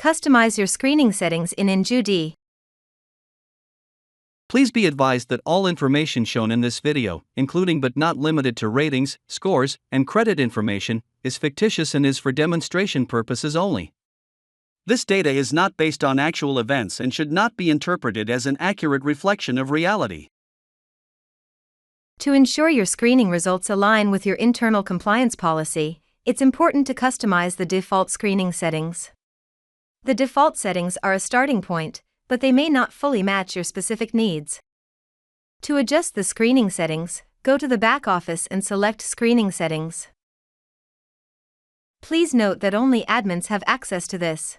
Customize your screening settings in IndueD. Please be advised that all information shown in this video, including but not limited to ratings, scores, and credit information, is fictitious and is for demonstration purposes only. This data is not based on actual events and should not be interpreted as an accurate reflection of reality. To ensure your screening results align with your internal compliance policy, it's important to customize the default screening settings. The default settings are a starting point, but they may not fully match your specific needs. To adjust the screening settings, go to the back office and select Screening Settings. Please note that only admins have access to this.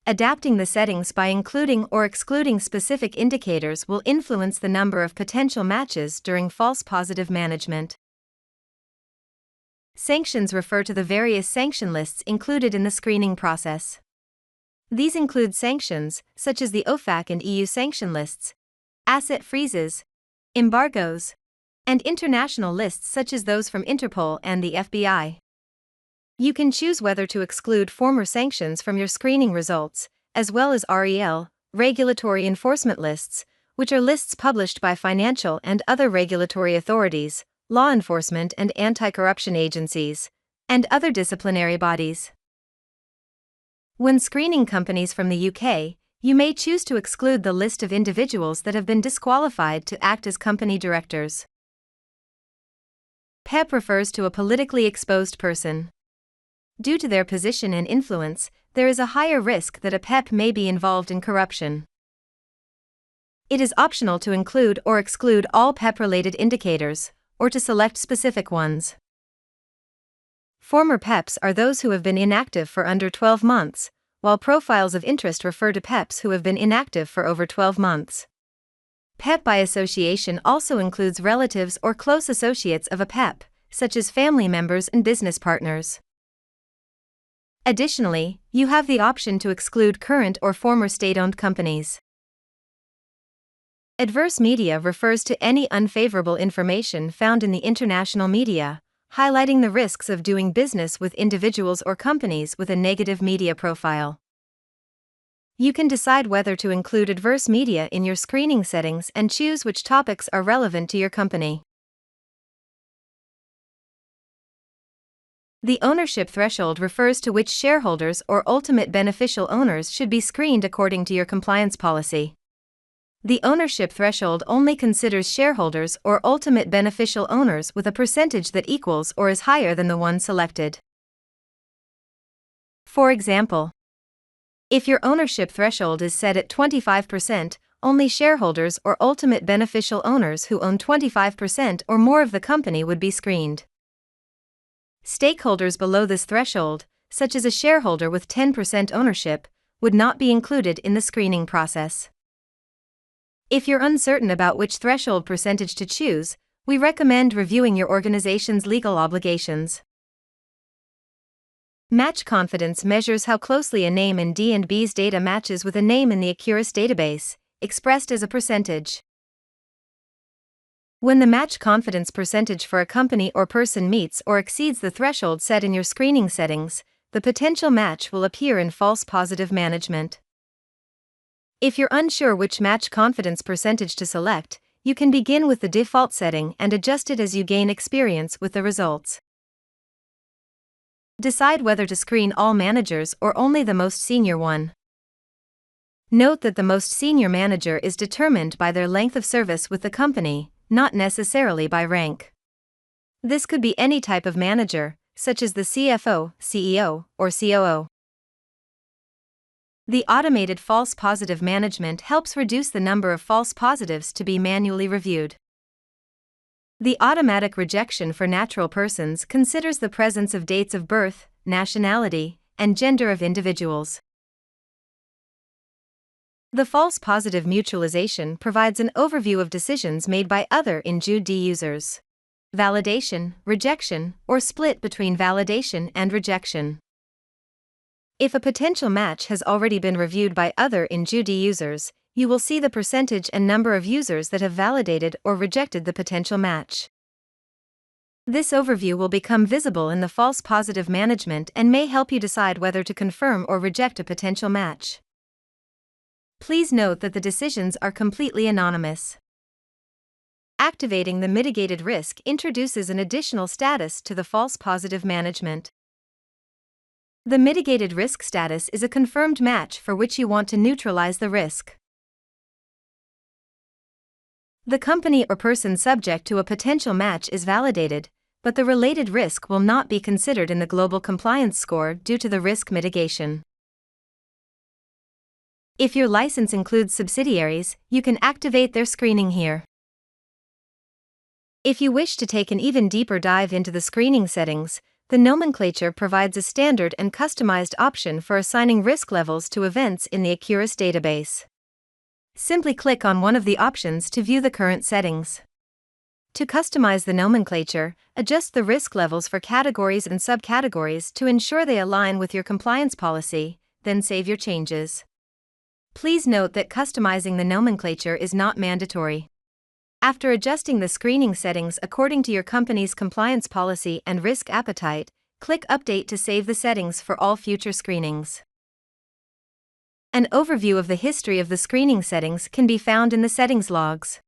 Adapting the settings by including or excluding specific indicators will influence the number of potential matches during false positive management. Sanctions refer to the various sanction lists included in the screening process. These include sanctions, such as the OFAC and EU sanction lists, asset freezes, embargoes, and international lists such as those from Interpol and the FBI. You can choose whether to exclude former sanctions from your screening results, as well as REL, regulatory enforcement lists, which are lists published by financial and other regulatory authorities, law enforcement and anti-corruption agencies, and other disciplinary bodies. When screening companies from the UK, you may choose to exclude the list of individuals that have been disqualified to act as company directors. PEP refers to a politically exposed person. Due to their position and influence, there is a higher risk that a PEP may be involved in corruption. It is optional to include or exclude all PEP-related indicators, or to select specific ones. Former PEPs are those who have been inactive for under 12 months, while profiles of interest refer to PEPs who have been inactive for over 12 months. PEP by association also includes relatives or close associates of a PEP, such as family members and business partners. Additionally, you have the option to exclude current or former state-owned companies. Adverse media refers to any unfavorable information found in the international media, highlighting the risks of doing business with individuals or companies with a negative media profile. You can decide whether to include adverse media in your screening settings and choose which topics are relevant to your company. The ownership threshold refers to which shareholders or ultimate beneficial owners should be screened according to your compliance policy. The ownership threshold only considers shareholders or ultimate beneficial owners with a percentage that equals or is higher than the one selected. For example, if your ownership threshold is set at 25%, only shareholders or ultimate beneficial owners who own 25% or more of the company would be screened. Stakeholders below this threshold, such as a shareholder with 10% ownership, would not be included in the screening process. If you're uncertain about which threshold percentage to choose, we recommend reviewing your organization's legal obligations. Match confidence measures how closely a name in D&B's data matches with a name in the Acuris database, expressed as a percentage. When the match confidence percentage for a company or person meets or exceeds the threshold set in your screening settings, the potential match will appear in false positive management. If you're unsure which match confidence percentage to select, you can begin with the default setting and adjust it as you gain experience with the results. Decide whether to screen all managers or only the most senior one. Note that the most senior manager is determined by their length of service with the company, not necessarily by rank. This could be any type of manager, such as the CFO, CEO, or COO. The automated false positive management helps reduce the number of false positives to be manually reviewed. The automatic rejection for natural persons considers the presence of dates of birth, nationality, and gender of individuals. The false positive mutualization provides an overview of decisions made by other IndueD users. Validation, rejection, or split between validation and rejection. If a potential match has already been reviewed by other IndueD users, you will see the percentage and number of users that have validated or rejected the potential match. This overview will become visible in the false positive management and may help you decide whether to confirm or reject a potential match. Please note that the decisions are completely anonymous. Activating the mitigated risk introduces an additional status to the false positive management. The mitigated risk status is a confirmed match for which you want to neutralize the risk. The company or person subject to a potential match is validated, but the related risk will not be considered in the global compliance score due to the risk mitigation. If your license includes subsidiaries, you can activate their screening here. If you wish to take an even deeper dive into the screening settings, the nomenclature provides a standard and customized option for assigning risk levels to events in the Acuris database. Simply click on one of the options to view the current settings. To customize the nomenclature, adjust the risk levels for categories and subcategories to ensure they align with your compliance policy, then save your changes. Please note that customizing the nomenclature is not mandatory. After adjusting the screening settings according to your company's compliance policy and risk appetite, click Update to save the settings for all future screenings. An overview of the history of the screening settings can be found in the settings logs.